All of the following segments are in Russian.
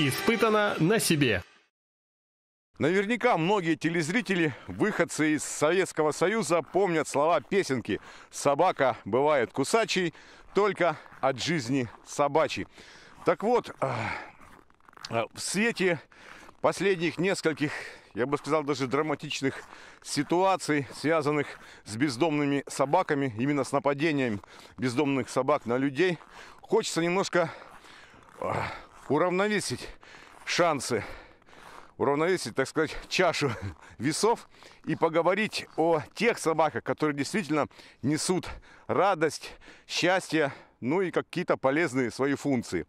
Испытано на себе. Наверняка многие телезрители, выходцы из Советского Союза, помнят слова песенки «Собака бывает кусачей, только от жизни собачьей». Так вот, в свете последних нескольких, я бы сказал, даже драматичных ситуаций, связанных с бездомными собаками, именно с нападением бездомных собак на людей, хочется немножко уравновесить шансы, уравновесить, так сказать, чашу весов и поговорить о тех собаках, которые действительно несут радость, счастье, ну и какие-то полезные свои функции.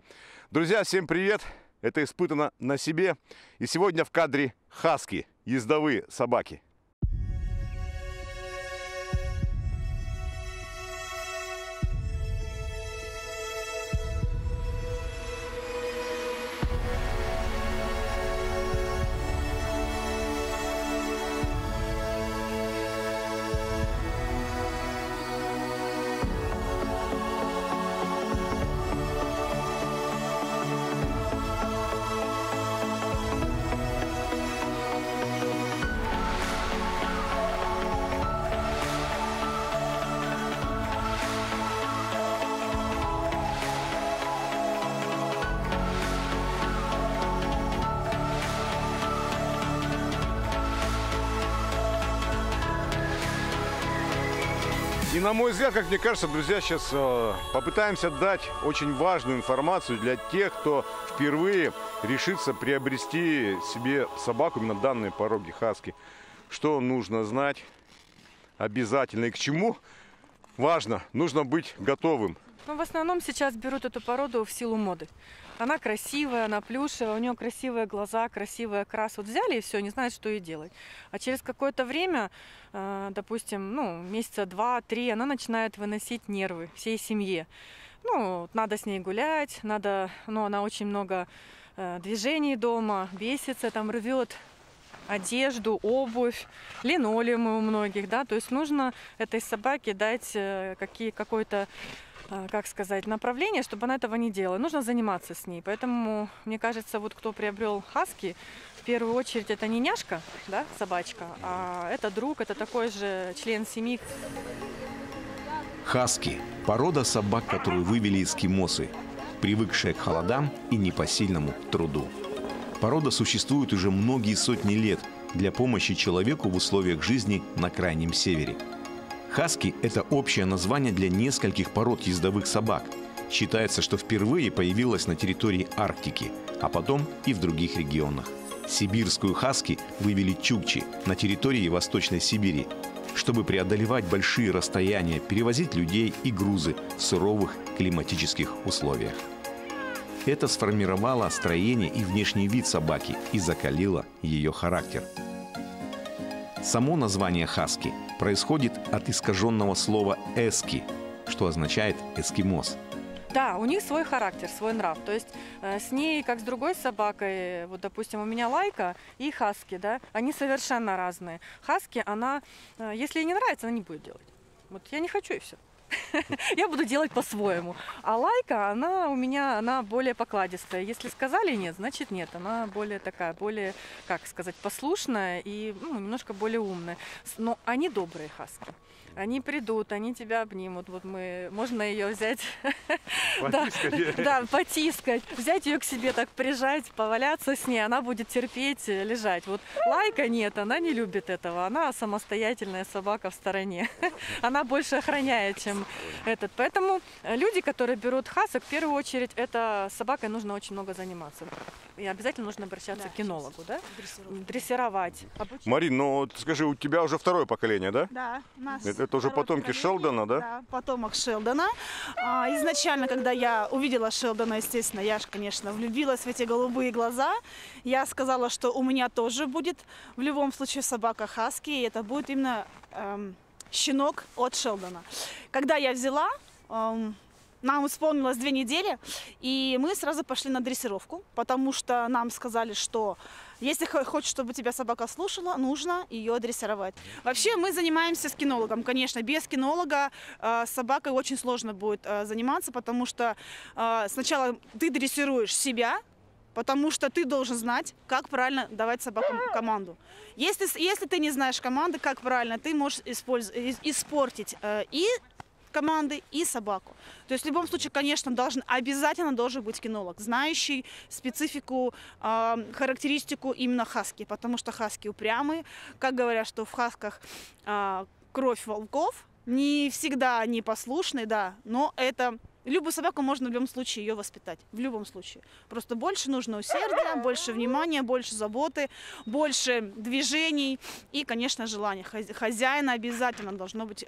Друзья, всем привет! Это «Испытано на себе». И сегодня в кадре хаски, ездовые собаки. И на мой взгляд, как мне кажется, друзья, сейчас попытаемся дать очень важную информацию для тех, кто впервые решится приобрести себе собаку именно данной пороги хаски. Что нужно знать обязательно и к чему важно, нужно быть готовым. Ну, в основном сейчас берут эту породу в силу моды. Она красивая, она плюшевая, у нее красивые глаза, красивый окрас. Вот взяли и все, не знают, что ей делать. А через какое-то время, допустим, месяца 2-3, она начинает выносить нервы всей семье. Надо с ней гулять, она очень много движений дома, бесится, там рвет одежду, обувь, линолеумы у многих, да, то есть нужно этой собаке дать какой-то, как сказать, направление, чтобы она этого не делала. Нужно заниматься с ней. Поэтому, мне кажется, вот кто приобрел хаски, в первую очередь это не няшка, да, собачка, а это друг, это такой же член семьи. Хаски – порода собак, которую вывели эскимосы, привыкшие к холодам и непосильному труду. Порода существует уже многие сотни лет для помощи человеку в условиях жизни на Крайнем Севере. Хаски – это общее название для нескольких пород ездовых собак. Считается, что впервые появилась на территории Арктики, а потом и в других регионах. Сибирскую хаски вывели чукчи на территории Восточной Сибири, чтобы преодолевать большие расстояния, перевозить людей и грузы в суровых климатических условиях. Это сформировало строение и внешний вид собаки и закалило ее характер. Само название хаски происходит от искаженного слова «эски», что означает «эскимос». Да, у них свой характер, свой нрав. То есть с ней, как с другой собакой, вот, допустим, у меня лайка и хаски, да, они совершенно разные. Хаски, она, если ей не нравится, она не будет делать. Вот я не хочу, и все. Я буду делать по-своему. А лайка, она более покладистая. Если сказали нет, значит нет. Она более такая, более, как сказать, послушная и немножко более умная. Но они добрые хаски. Они придут, они тебя обнимут. Вот можно ее взять, потискать, взять ее к себе, так прижать, поваляться с ней. Она будет терпеть, лежать. Вот лайка нет, она не любит этого. Она самостоятельная собака в стороне. Она больше охраняет, чем этот. Поэтому люди, которые берут хасок, в первую очередь, этой собакой нужно очень много заниматься. И обязательно нужно обращаться к кинологу, да? Дрессировать. Марин, скажи, у тебя уже второе поколение, да? Да. Это уже потомки Шелдона, да? Да, потомок Шелдона. Изначально, когда я увидела Шелдона, естественно, я же, конечно, влюбилась в эти голубые глаза. Я сказала, что у меня тоже будет в любом случае собака хаски, и это будет именно щенок от Шелдона. Когда я взяла, нам исполнилось 2 недели, и мы сразу пошли на дрессировку, потому что нам сказали, что если хочешь, чтобы тебя собака слушала, нужно ее дрессировать. Вообще мы занимаемся с кинологом. Конечно, без кинолога с собакой очень сложно будет заниматься, потому что сначала ты дрессируешь себя, Потому что ты должен знать, как правильно давать собакам команду. Если ты не знаешь команды, как правильно, ты можешь испортить и команды, и собаку. То есть в любом случае, конечно, обязательно должен быть кинолог, знающий специфику, характеристику именно хаски. Потому что хаски упрямые. Как говорят, что в хасках кровь волков. Не всегда они послушны, да, но это... Любую собаку можно в любом случае ее воспитать. В любом случае. Просто больше нужно усердия, больше внимания, больше заботы, больше движений и, конечно, желания. Хозяина обязательно должно быть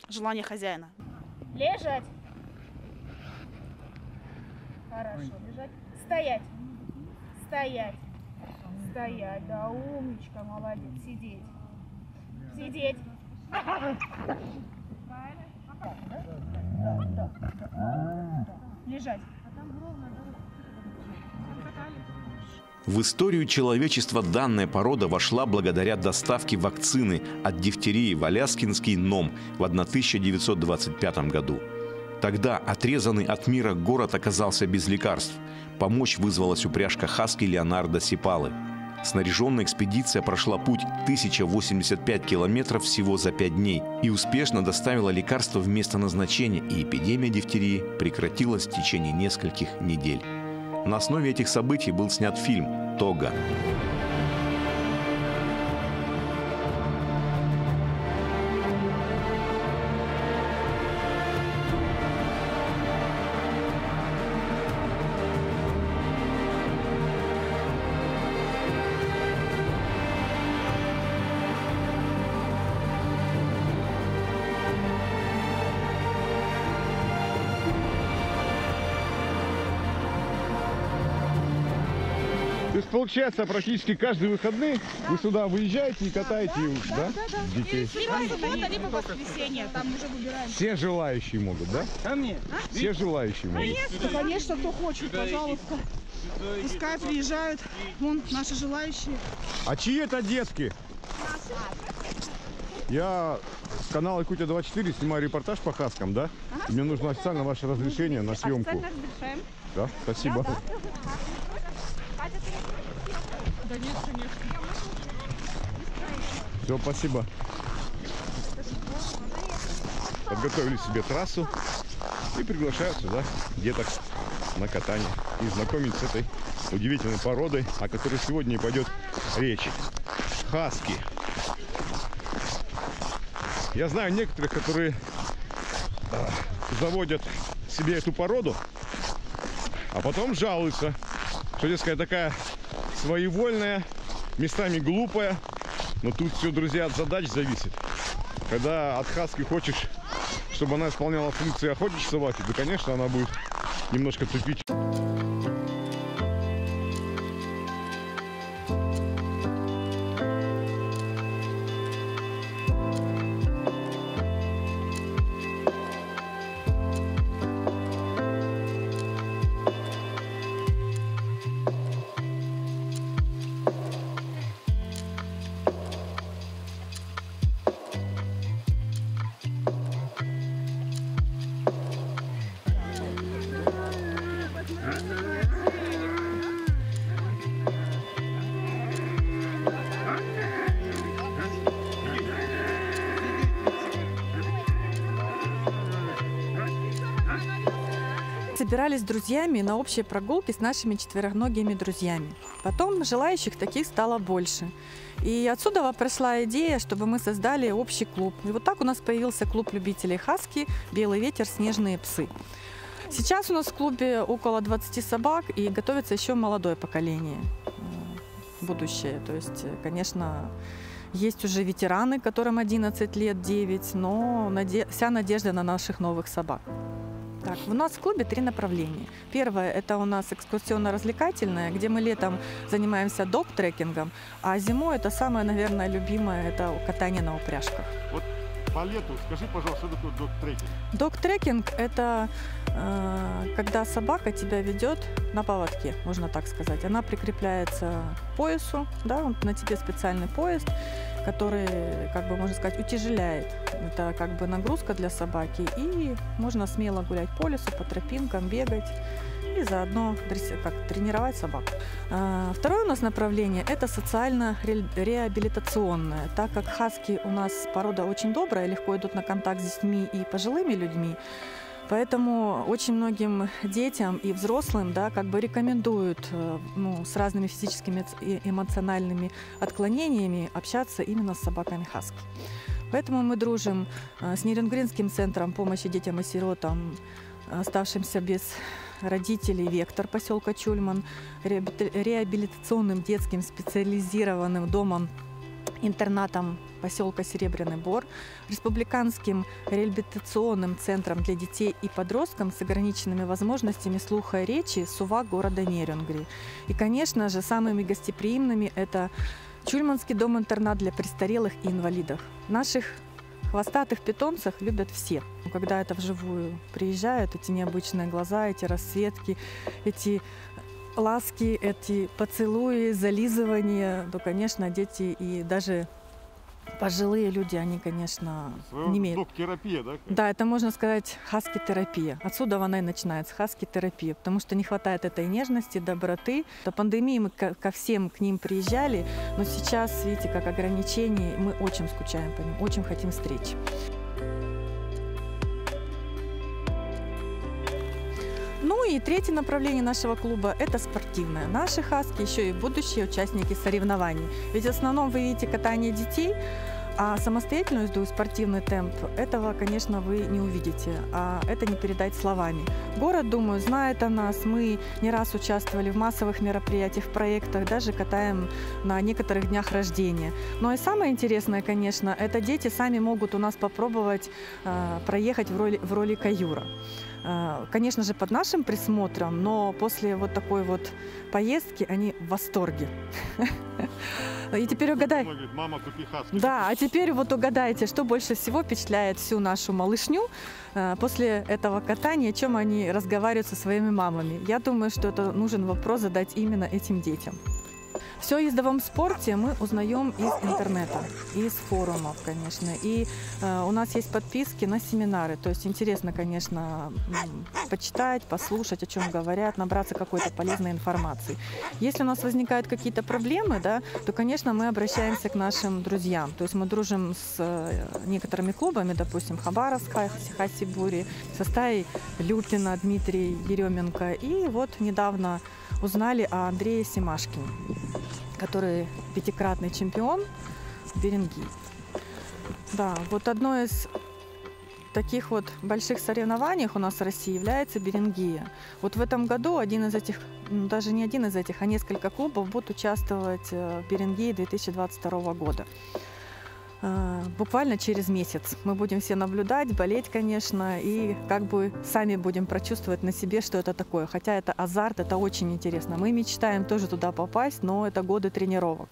желание хозяина. Лежать. Хорошо, лежать. Стоять. Стоять. Стоять. Да, умничка, молодец. Сидеть. Сидеть. Лежать. В историю человечества данная порода вошла благодаря доставке вакцины от дифтерии в Аляскинский Ном в 1925 году. Тогда отрезанный от мира город оказался без лекарств. Помощь вызвалась упряжка хаски Леонардо Сипалы. Снаряженная экспедиция прошла путь 1085 километров всего за 5 дней и успешно доставила лекарство в место назначения, и эпидемия дифтерии прекратилась в течение нескольких недель. На основе этих событий был снят фильм «Тога». То есть, получается, практически каждые выходные вы сюда выезжаете и катаете детей? Либо суббота, либо воскресенье, там уже выбираем. Все желающие могут, да? Все желающие могут. Конечно, кто хочет, пожалуйста. Пускай приезжают, вон наши желающие. А чьи это детки? Я с канала Якутия-24 снимаю репортаж по хаскам, да? И мне нужно официально ваше разрешение на съемку. Официально разрешаем. Да, спасибо. Да нет, конечно. Все, спасибо. Подготовили себе трассу и приглашают сюда деток на катание и знакомить с этой удивительной породой, о которой сегодня и пойдет речь. Хаски. Я знаю некоторых, которые заводят себе эту породу, а потом жалуются, что, дескать, такая своевольная, местами глупая. Но тут все, друзья, от задач зависит. Когда от хаски хочешь, чтобы она исполняла функции охотничьей собаки, то, конечно, она будет немножко тупить. Собирались с друзьями на общие прогулки с нашими четвероногими друзьями. Потом желающих таких стало больше. И отсюда пришла идея, чтобы мы создали общий клуб. И вот так у нас появился клуб любителей хаски «Белый ветер. Снежные псы». Сейчас у нас в клубе около 20 собак, и готовится еще молодое поколение, будущее. То есть, конечно, есть уже ветераны, которым 11 лет, 9, но вся надежда на наших новых собак. Так, у нас в клубе 3 направления. Первое – это у нас экскурсионно-развлекательное, где мы летом занимаемся дог-трекингом, а зимой это самое, наверное, любимое – это катание на упряжках. Вот по лету скажи, пожалуйста, что такое дог-трекинг? Дог-трекинг – это когда собака тебя ведет на поводке, можно так сказать. Она прикрепляется к поясу, да, на тебе специальный пояс, который, как бы, можно сказать, утяжеляет. Это как бы нагрузка для собаки, и можно смело гулять по лесу, по тропинкам, бегать и заодно тренировать собак. Второе у нас направление – это социально-реабилитационное. Так как хаски у нас порода очень добрая, легко идут на контакт с детьми и пожилыми людьми, поэтому очень многим детям и взрослым, да, как бы рекомендуют с разными физическими и эмоциональными отклонениями общаться именно с собаками хаски. Поэтому мы дружим с Нерюнгринским центром помощи детям и сиротам, оставшимся без родителей «Вектор» поселка Чульман, реабилитационным детским специализированным домом-интернатом поселка Серебряный Бор, республиканским реабилитационным центром для детей и подростков с ограниченными возможностями слуха и речи «Сувак» города Нерюнгри. И, конечно же, самыми гостеприимными – это Чульманский дом-интернат для престарелых и инвалидов. Наших хвостатых питомцев любят все. Когда это вживую приезжают, эти необычные глаза, эти расцветки, эти ласки, эти поцелуи, зализывания, то, конечно, дети и даже пожилые люди, они, конечно, не имеют. Терапия, да? Да, это можно сказать хаски-терапия. Отсюда она и начинается, хаски-терапия, потому что не хватает этой нежности, доброты. До пандемии мы ко всем к ним приезжали, но сейчас, видите, как ограничений, мы очень скучаем по ним, очень хотим встреч. Ну и третье направление нашего клуба – это спортивное. Наши хаски еще и будущие участники соревнований. Ведь в основном вы видите катание детей, а самостоятельную езду и спортивный темп – этого, конечно, вы не увидите, а это не передать словами. Город, думаю, знает о нас. Мы не раз участвовали в массовых мероприятиях, в проектах, даже катаем на некоторых днях рождения. Но и самое интересное, конечно, это дети сами могут у нас попробовать проехать в роли каюра. Конечно же, под нашим присмотром, но после вот такой вот поездки они в восторге. И теперь угадай. Мама, купи хаски. Да, а теперь вот угадайте, что больше всего впечатляет всю нашу малышню после этого катания, о чем они разговаривают со своими мамами. Я думаю, что это нужен вопрос задать именно этим детям. Все о ездовом спорте мы узнаем из интернета, из форумов, конечно. И у нас есть подписки на семинары. То есть интересно, конечно, почитать, послушать, о чем говорят, набраться какой-то полезной информации. Если у нас возникают какие-то проблемы, да, то, конечно, мы обращаемся к нашим друзьям. То есть мы дружим с некоторыми клубами, допустим, Хабаровска, Хасибури, со стаей Люпина, Дмитрий Еременко. И вот недавно узнали о Андрее Семашкине, который 5-кратный чемпион в Берингии. Да, вот одно из таких вот больших соревнований у нас в России является Берингия. Вот в этом году один из этих, даже не один из этих, а несколько клубов будут участвовать в Берингии 2022 года. Буквально через месяц мы будем все наблюдать, болеть, конечно, и как бы сами будем прочувствовать на себе, что это такое. Хотя это азарт, это очень интересно. Мы мечтаем тоже туда попасть, но это годы тренировок.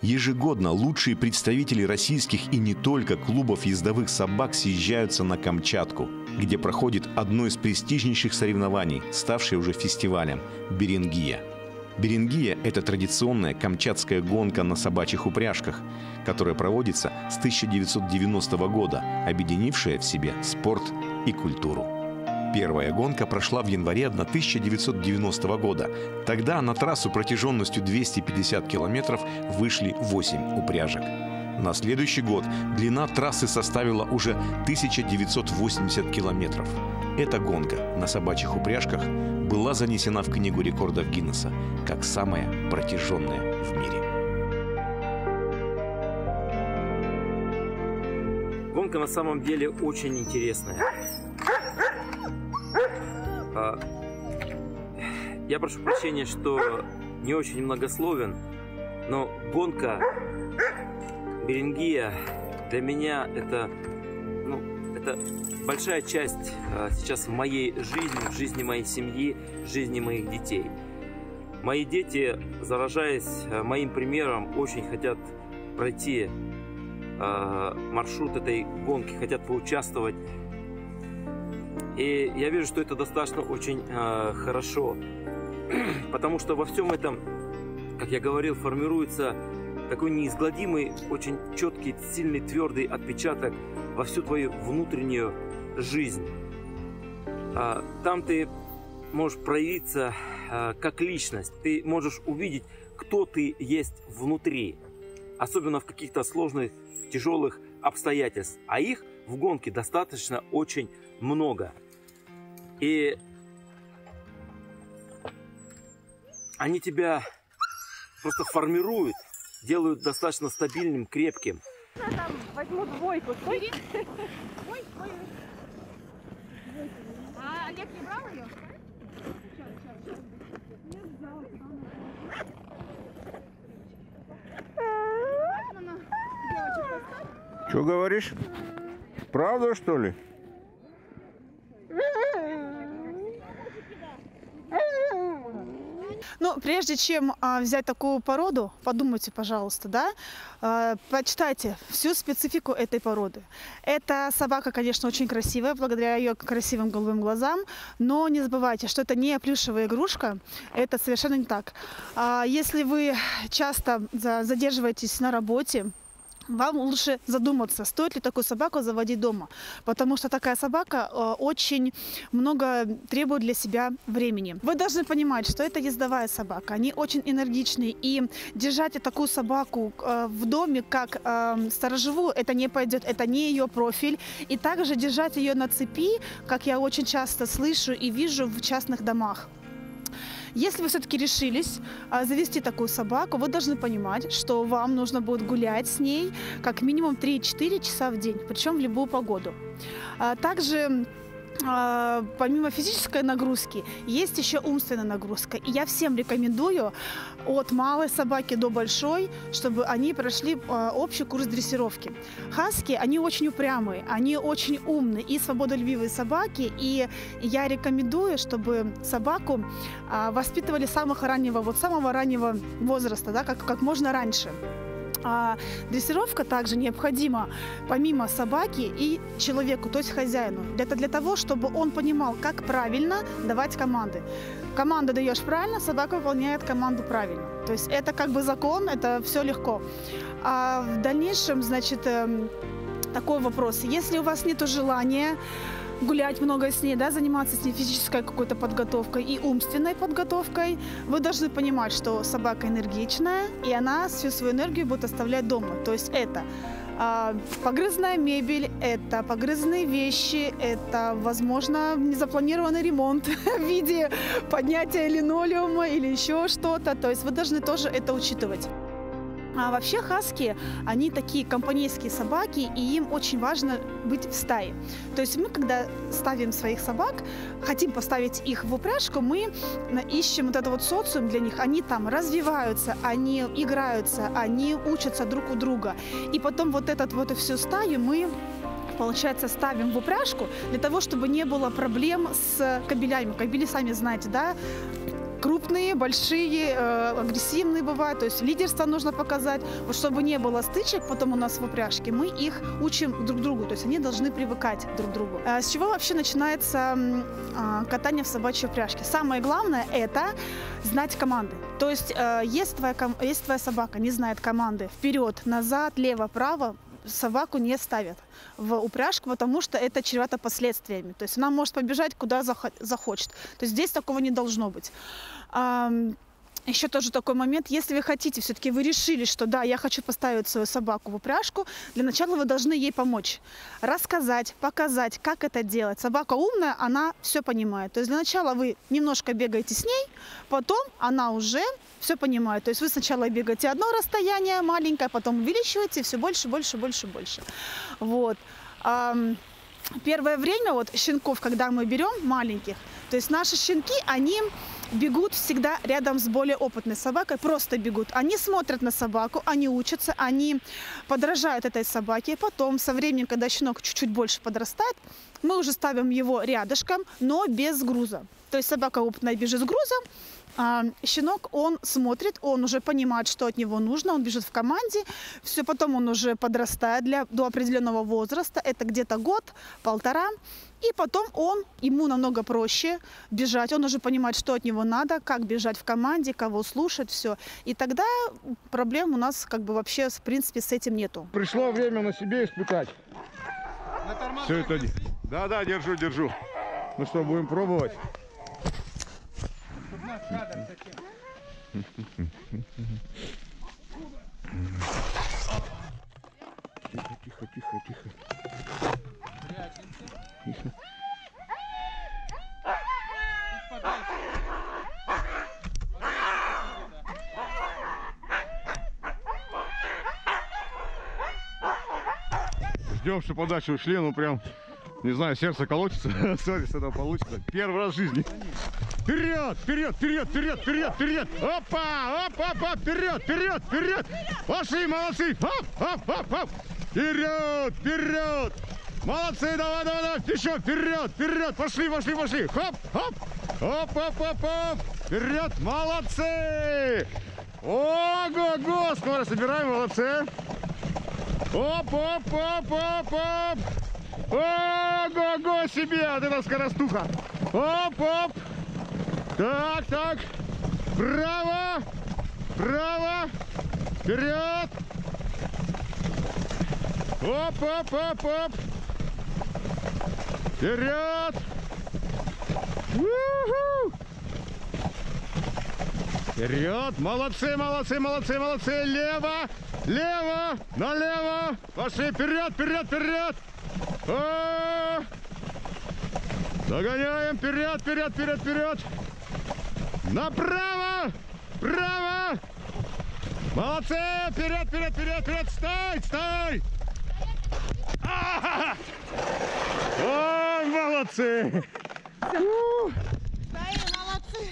Ежегодно лучшие представители российских и не только клубов ездовых собак съезжаются на Камчатку, где проходит одно из престижнейших соревнований, ставшее уже фестивалем – Берингия. Берингия – это традиционная камчатская гонка на собачьих упряжках, которая проводится с 1990 года, объединившая в себе спорт и культуру. Первая гонка прошла в январе 1990 года. Тогда на трассу протяженностью 250 километров вышли 8 упряжек. На следующий год длина трассы составила уже 1980 километров. Эта гонка на собачьих упряжках была занесена в Книгу рекордов Гиннесса как самая протяженная в мире. Гонка на самом деле очень интересная. Я прошу прощения, что не очень многословен, но гонка Берингия для меня это большая часть сейчас в моей жизни, в жизни моей семьи, в жизни моих детей. Мои дети, заражаясь моим примером, очень хотят пройти маршрут этой гонки, хотят поучаствовать. И я вижу, что это достаточно очень хорошо, потому что во всем этом, как я говорил, формируется такой неизгладимый, очень четкий, сильный, твердый отпечаток во всю твою внутреннюю жизнь. Там ты можешь проявиться как личность, ты можешь увидеть, кто ты есть внутри, особенно в каких-то сложных, тяжелых обстоятельствах. А их в гонке достаточно очень много. И они тебя просто формируют, делают достаточно стабильным, крепким. Там возьму двойку. Ой. А Олег не брал ее? Что говоришь? Правда, что ли? Ну, прежде чем взять такую породу, подумайте, пожалуйста, да, почитайте всю специфику этой породы. Эта собака, конечно, очень красивая, благодаря ее красивым голубым глазам, но не забывайте, что это не плюшевая игрушка, это совершенно не так. Если вы часто задерживаетесь на работе, вам лучше задуматься, стоит ли такую собаку заводить дома, потому что такая собака очень много требует для себя времени. Вы должны понимать, что это ездовая собака, они очень энергичные, и держать такую собаку в доме как сторожевую, это не пойдет, это не ее профиль, и также держать ее на цепи, как я очень часто слышу и вижу в частных домах. Если вы все-таки решились завести такую собаку, вы должны понимать, что вам нужно будет гулять с ней как минимум 3-4 часа в день, причем в любую погоду. Также помимо физической нагрузки, есть еще умственная нагрузка. И я всем рекомендую от малой собаки до большой, чтобы они прошли общий курс дрессировки. Хаски, они очень упрямые, они очень умные и свободолюбивые собаки. И я рекомендую, чтобы собаку воспитывали с самого раннего возраста, да, как можно раньше. Дрессировка также необходима помимо собаки и человеку, то есть хозяину. Это для того, чтобы он понимал, как правильно давать команды. Команду даешь правильно, собака выполняет команду правильно. То есть это как бы закон, это все легко. А в дальнейшем, значит, такой вопрос. Если у вас нет желания гулять много с ней, да, заниматься с ней физической какой-то подготовкой и умственной подготовкой, вы должны понимать, что собака энергичная, и она всю свою энергию будет оставлять дома. То есть это погрызная мебель, это погрызные вещи, это, возможно, незапланированный ремонт в виде поднятия линолеума или еще что-то. То есть вы должны тоже это учитывать. А вообще хаски, они такие компанейские собаки, и им очень важно быть в стае. То есть мы, когда ставим своих собак, хотим поставить их в упряжку, мы ищем вот этот вот социум для них. Они там развиваются, они играются, они учатся друг у друга. И потом вот эту всю стаю мы, получается, ставим в упряжку для того, чтобы не было проблем с кобелями. Кобели, сами знаете, да? Крупные, большие, агрессивные бывают, то есть лидерство нужно показать. Вот чтобы не было стычек потом у нас в упряжке, мы их учим друг другу, то есть они должны привыкать друг к другу. С чего вообще начинается катание в собачьей упряжке? Самое главное – это знать команды. То есть если твоя собака не знает команды вперед, назад, лево, право, собаку не ставят в упряжку, потому что это чревато последствиями. То есть она может побежать куда захочет. То есть здесь такого не должно быть. еще тоже такой момент, если вы хотите, все-таки вы решили, что да, я хочу поставить свою собаку в упряжку, для начала вы должны ей помочь, рассказать, показать, как это делать. Собака умная, она все понимает. То есть для начала вы немножко бегаете с ней, потом она уже все понимает. То есть вы сначала бегаете одно расстояние маленькое, потом увеличиваете все больше, больше, больше, больше. Вот. Первое время вот щенков, когда мы берем маленьких, то есть наши щенки, они бегут всегда рядом с более опытной собакой, просто бегут. Они смотрят на собаку, они учатся, они подражают этой собаке. И потом, со временем, когда щенок чуть-чуть больше подрастает, мы уже ставим его рядышком, но без груза. То есть собака опытная бежит с грузом, а щенок, он смотрит, он уже понимает, что от него нужно, он бежит в команде. Все, потом он уже подрастает до определенного возраста, это где-то год-полтора. И потом ему намного проще бежать, он уже понимает, что от него надо, как бежать в команде, кого слушать, все. И тогда проблем у нас как бы вообще, в принципе, с этим нету. Пришло время на себе испытать. Все это... Да, держу. Ну что, будем пробовать? Тихо. Ждем, что подачи ушли, ну прям, не знаю, сердце колотится. Смотри, что это получится. Первый раз в жизни. Вперед! Опа! Вперед! Пошли, молодцы! Оп! Вперед! Молодцы, давай! Еще вперед! Пошли! Оп! Вперед! Молодцы! Ого-го! Скоро собираем, молодцы! Оп! Ого-го себе! Вот это скоростуха! Оп! Так! Право! Вперед! Оп! Вперед! У-ху! Вперед! Молодцы! Лево! Налево! Пошли! Вперед! О! Догоняем! Вперед! Направо! Право! Молодцы! Вперед! Стой! Ой, молодцы!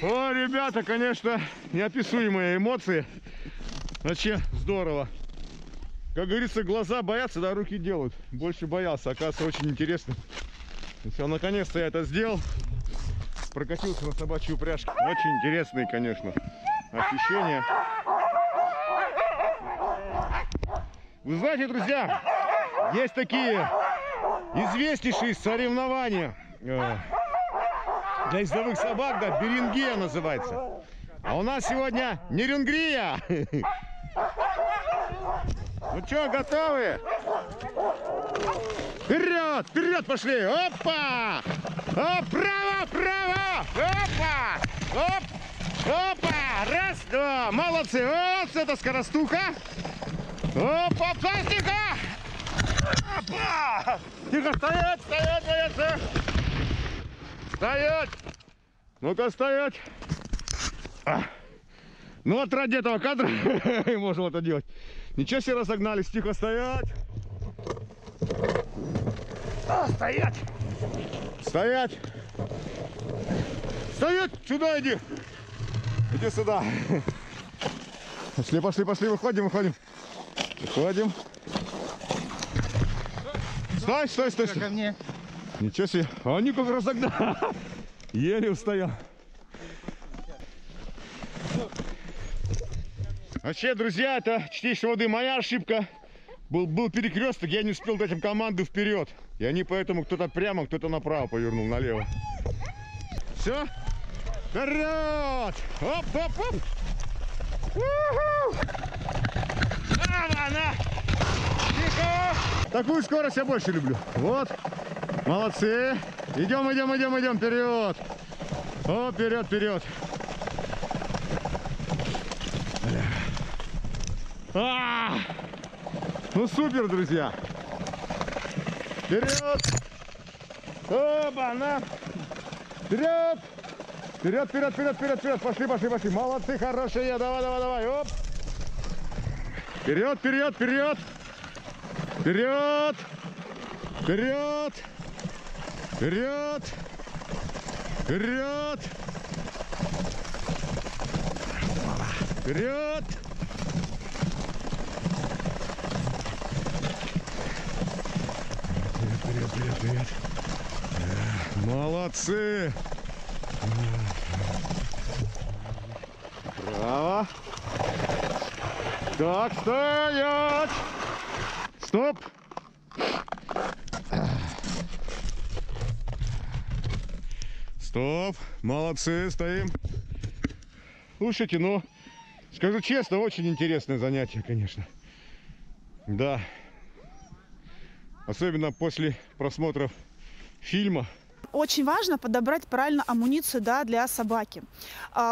О, ребята, конечно, неописуемые эмоции. Вообще здорово. Как говорится, глаза боятся, да, руки делают. Больше боялся, оказывается, очень интересно. Все, наконец-то я это сделал. Прокатился на собачью упряжку. Очень интересные, конечно, ощущения. Вы знаете, друзья, есть такие известнейшие соревнования для ездовых собак, да, Берингея называется. А у нас сегодня Нюрнбергия. Ну что, готовы? Вперед пошли! Опа! Право! Опа! Раз, два! Молодцы! Вот это скоростуха! Опа! Пластика! Опа! Тихо, стоять! Стоять! Ну-ка, стоять! Ну вот ради этого кадра можем это делать. Ничего себе, разогнались. Тихо, стоять! Стоять! Сюда иди! Иди сюда! Пошли, выходим! Стой! Ко мне. Ничего себе! Они как разогнали! Еле устоял. Вообще, друзья, это чистейшей воды моя ошибка. Был перекресток, я не успел дать им команду вперед. И они поэтому кто-то прямо, кто-то направо повернул, налево. Все. Вперед! Оп! На! Тихо! Такую скорость я больше люблю. Вот. Молодцы. Идем. Вперед. О, вперед. Ну супер, друзья! Вперед! Оба-на! Вперед! Вперед, вперед, вперед, вперед, вперед! Пошли, пошли, пошли! Молодцы, хорошие! Давай, давай, давай! Оп! Вперед, вперед, вперед! Вперед! Вперед! Вперед! Вперед! Вперед! Вперед, вперед, вперед! Молодцы! Браво! Так, стоять! Стоп! Стоп! Молодцы, стоим! Слушайте, ну, скажу честно, очень интересное занятие, конечно. Да. Особенно после просмотров фильма. Очень важно подобрать правильно амуницию, да, для собаки.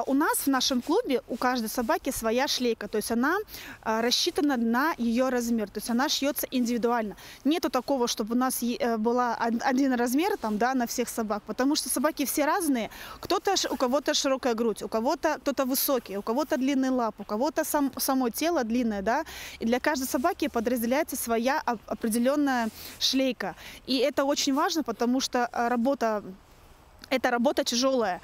У нас в нашем клубе у каждой собаки своя шлейка, то есть она рассчитана на ее размер, то есть она шьется индивидуально. Нету такого, чтобы у нас была один размер там, да, на всех собак, потому что собаки все разные. У кого-то широкая грудь, у кого-то кто-то высокий, у кого-то длинные лапы, у кого-то само тело длинное, да. И для каждой собаки подразделяется своя определенная шлейка. И это очень важно, потому что это работа тяжелая,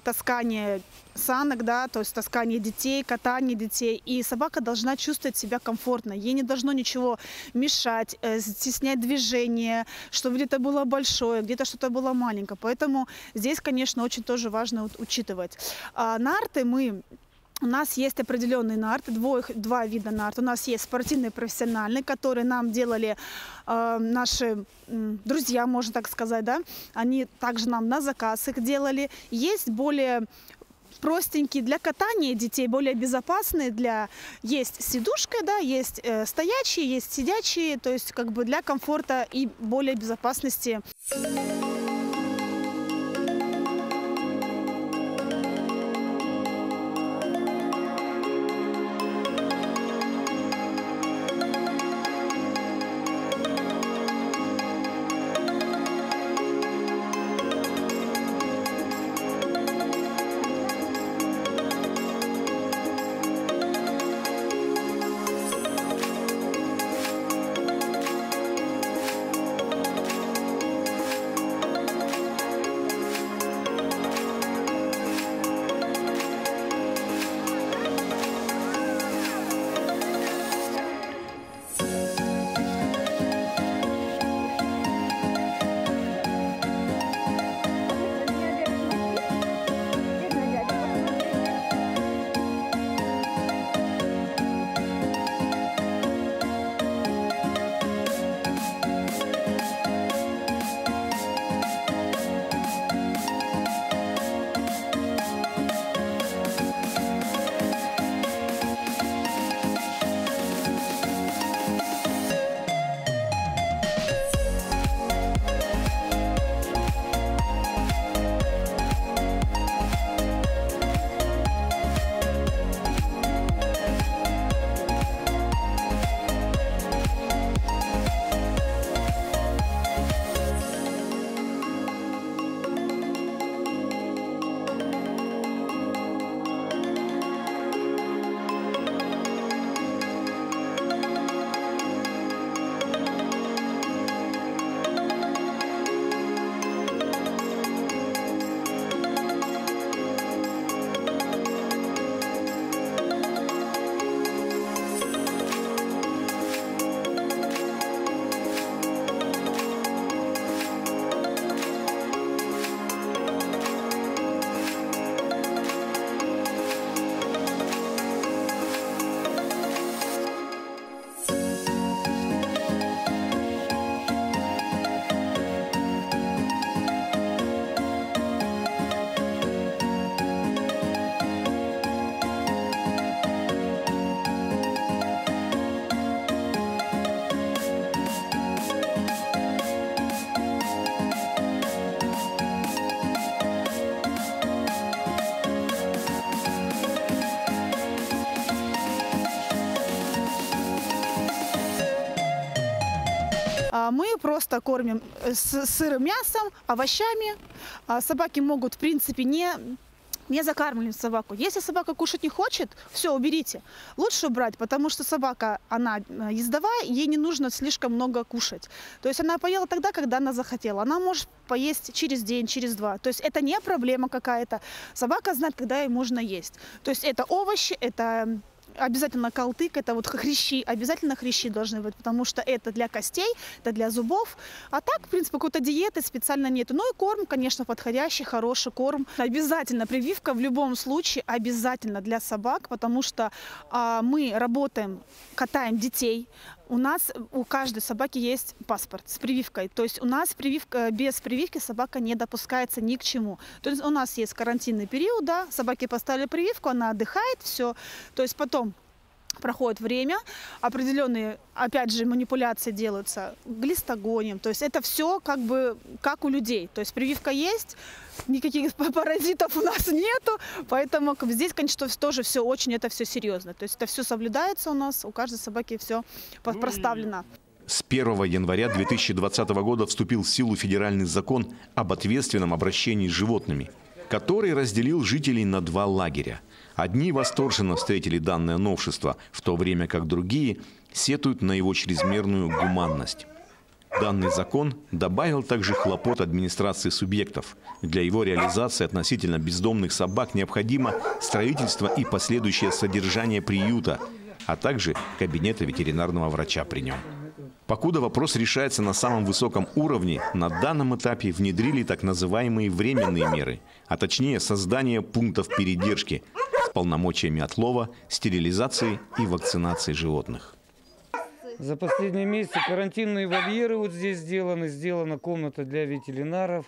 таскание санок, да, то есть таскание детей, катание детей. И собака должна чувствовать себя комфортно. Ей не должно ничего мешать, стеснять движение, чтобы где-то было большое, где-то что-то было маленькое. Поэтому здесь, конечно, очень тоже важно учитывать. Нарты у нас есть определенные нарты, два вида нарт. У нас есть спортивные, профессиональные, которые нам делали наши друзья, можно так сказать, да. Они также нам на заказ их делали. Есть более простенькие для катания детей, более безопасные есть с сидушкой, да, есть стоячие, есть сидячие, то есть как бы для комфорта и более безопасности. Мы просто кормим с сырым мясом, овощами. Собаки могут, в принципе, не закармливать собаку. Если собака кушать не хочет, все, уберите. Лучше убрать, потому что собака, она ездовая, ей не нужно слишком много кушать. То есть она поела тогда, когда она захотела. Она может поесть через день, через два. То есть это не проблема какая-то. Собака знает, когда ей можно есть. То есть это овощи, это обязательно калтык, это вот хрящи, обязательно хрящи должны быть, потому что это для костей, это для зубов. А так, в принципе, какой-то диеты специально нет. Ну и корм, конечно, подходящий, хороший корм. Обязательно прививка в любом случае, обязательно для собак, потому что мы работаем, катаем детей. У каждой собаки есть паспорт с прививкой. То есть у нас без прививки собака не допускается ни к чему. То есть у нас есть карантинный период, да, собаке поставили прививку, она отдыхает, все. То есть потом проходит время, определенные, опять же, манипуляции делаются глистогонием. То есть это все как бы как у людей. То есть прививка есть, никаких паразитов у нас нету, поэтому здесь, конечно, тоже все очень, это все серьезно. То есть это все соблюдается у нас, у каждой собаки все проставлено. С 1 января 2020 года вступил в силу федеральный закон об ответственном обращении с животными, который разделил жителей на два лагеря. Одни восторженно встретили данное новшество, в то время как другие сетуют на его чрезмерную гуманность. Данный закон добавил также хлопот администрации субъектов. Для его реализации относительно бездомных собак необходимо строительство и последующее содержание приюта, а также кабинета ветеринарного врача при нем. Покуда вопрос решается на самом высоком уровне, на данном этапе внедрили так называемые временные меры, а точнее создание пунктов передержки с полномочиями отлова, стерилизации и вакцинации животных. За последние месяцы карантинные вольеры вот здесь сделана комната для ветеринаров.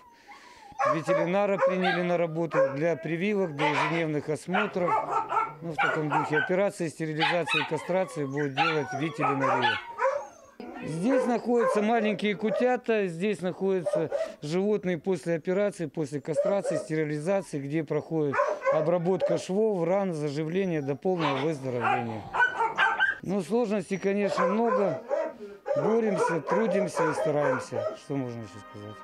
Ветеринара приняли на работу для прививок, для ежедневных осмотров. Ну, в таком духе операции стерилизации и кастрации будет делать ветеринария. Здесь находятся маленькие кутята, здесь находятся животные после операции, после кастрации, стерилизации, где проходит обработка швов, ран, заживление до полного выздоровления. Ну, сложностей, конечно, много. Боремся, трудимся и стараемся. Что можно еще сказать?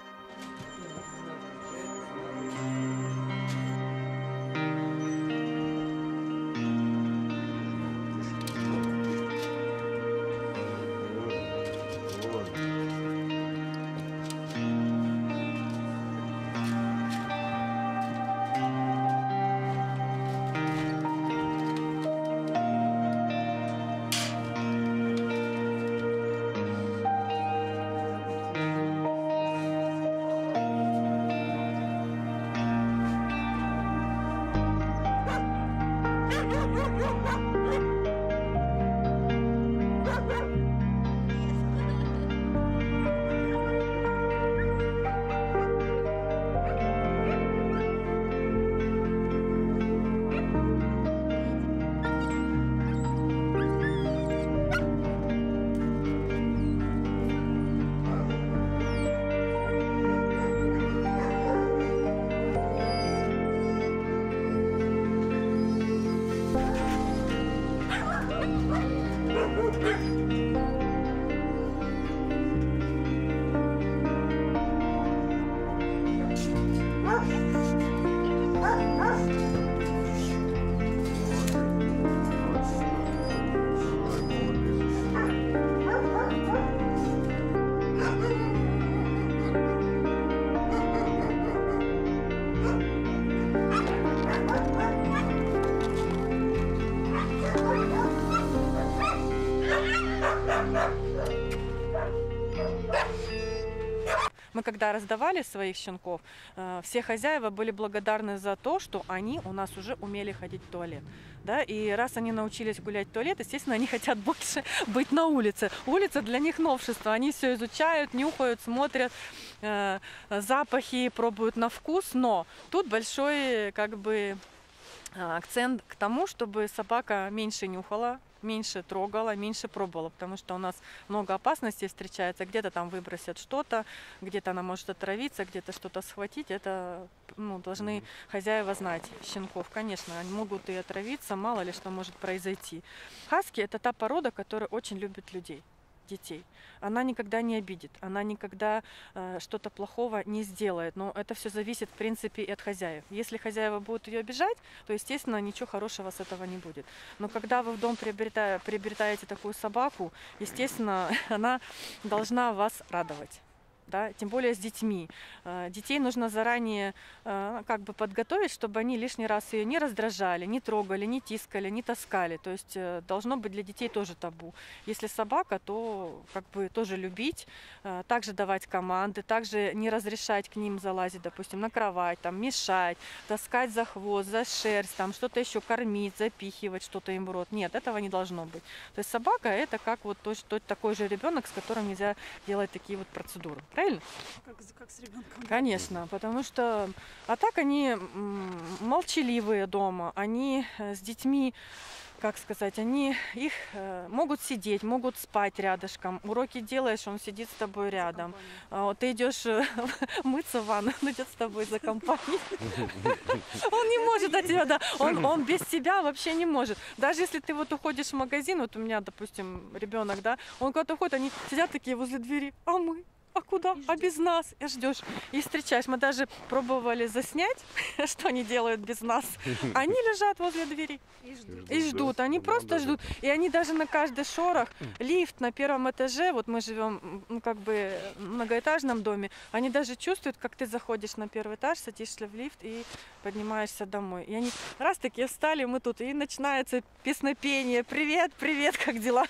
Мы когда раздавали своих щенков, все хозяева были благодарны за то, что они у нас уже умели ходить в туалет. Да? И раз они научились гулять в туалет, естественно, они хотят больше быть на улице. Улица для них новшество. Они все изучают, нюхают, смотрят, запахи пробуют на вкус. Но тут большой акцент к тому, чтобы собака меньше нюхала, меньше трогала, меньше пробовала, потому что у нас много опасностей встречается. Где-то там выбросят что-то, где-то она может отравиться, где-то что-то схватить. Это должны хозяева знать щенков. Конечно, они могут и отравиться, мало ли что может произойти. Хаски – это та порода, которая очень любит людей. детей. Она никогда не обидит, она никогда что-то плохого не сделает. Но это все зависит, в принципе, и от хозяев. Если хозяева будут ее обижать, то, естественно, ничего хорошего с этого не будет. Но когда вы в дом приобретаете такую собаку, естественно, она должна вас радовать. Да, тем более с детьми. Детей нужно заранее как бы подготовить, чтобы они лишний раз ее не раздражали, не трогали, не тискали, не таскали. То есть должно быть для детей тоже табу. Если собака, то как бы тоже любить, также давать команды, также не разрешать к ним залазить, допустим, на кровать, там, мешать, таскать за хвост, за шерсть, там, что-то еще кормить, запихивать что-то им в рот. Нет, этого не должно быть. То есть собака это как вот такой же ребенок, с которым нельзя делать такие вот процедуры. Правильно? Как с ребенком. Конечно, потому что а так они молчаливые дома, они с детьми, как сказать, они их могут сидеть, могут спать рядышком. Уроки делаешь, он сидит с тобой рядом. Ты идешь мыться в ванну, он идет с тобой за компанией. Он не может от тебя, да, он без тебя вообще не может. Даже если ты вот уходишь в магазин, вот у меня, допустим, ребенок, да, он куда-то уходит, они сидят такие возле двери, а мы? А куда? А без нас? И ждешь. И встречаешь. Мы даже пробовали заснять, что они делают без нас. Они лежат возле двери и ждут. Они просто ждут. И они даже на каждый шорох, лифт на первом этаже, вот мы живем как бы в многоэтажном доме, они даже чувствуют, как ты заходишь на первый этаж, садишься в лифт и поднимаешься домой. И они раз такие встали, мы тут, и начинается песнопение. Привет, привет, как дела?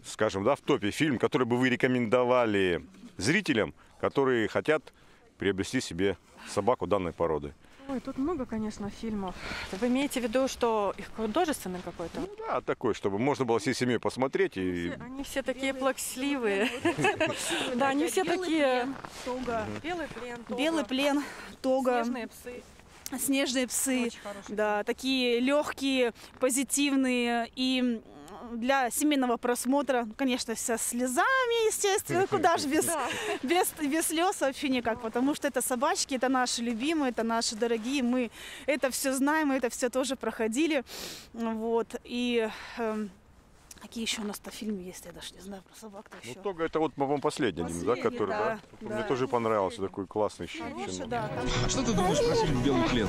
Скажем, да, в топе фильм, который бы вы рекомендовали зрителям, которые хотят приобрести себе собаку данной породы? Ой, тут много, конечно, фильмов. Вы имеете в виду, что их художественный какой-то? Ну да, такой, чтобы можно было всей семьей посмотреть. Они все такие плаксливые. Да, они все такие... Белый плен, тога. Снежные псы. Снежные псы. Да, такие легкие, позитивные и для семейного просмотра, конечно, со слезами, естественно, куда же без слез вообще никак, потому что это собачки, это наши любимые, это наши дорогие, мы это все знаем, мы это все тоже проходили, вот, и какие еще у нас-то фильмы есть, я даже не знаю про собак-то еще. Ну, Тога это вот, по-моему, последний, да, который, да? Мне тоже понравился, такой классный щенок. Да, А что ты думаешь про фильм «Белый плен»?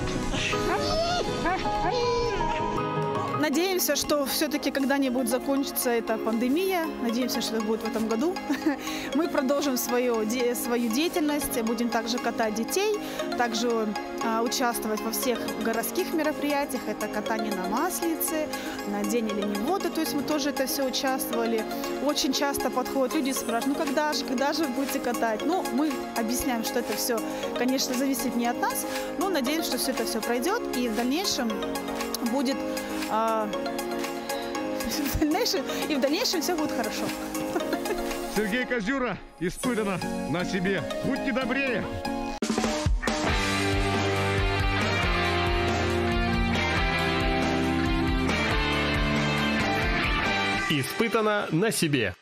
Надеемся, что все-таки когда-нибудь закончится эта пандемия. Надеемся, что это будет в этом году. Мы продолжим свою деятельность, будем также катать детей, также участвовать во всех городских мероприятиях. Это катание на Масленице, на День оленевода. То есть мы тоже это все участвовали. Очень часто подходят люди и спрашивают, ну когда же вы будете катать? Ну, мы объясняем, что это все, конечно, зависит не от нас, но надеемся, что все это все пройдет и в дальнейшем будет... И в дальнейшем все будет хорошо. Сергей Козюра, испытано на себе. Будьте добрее. Испытано на себе.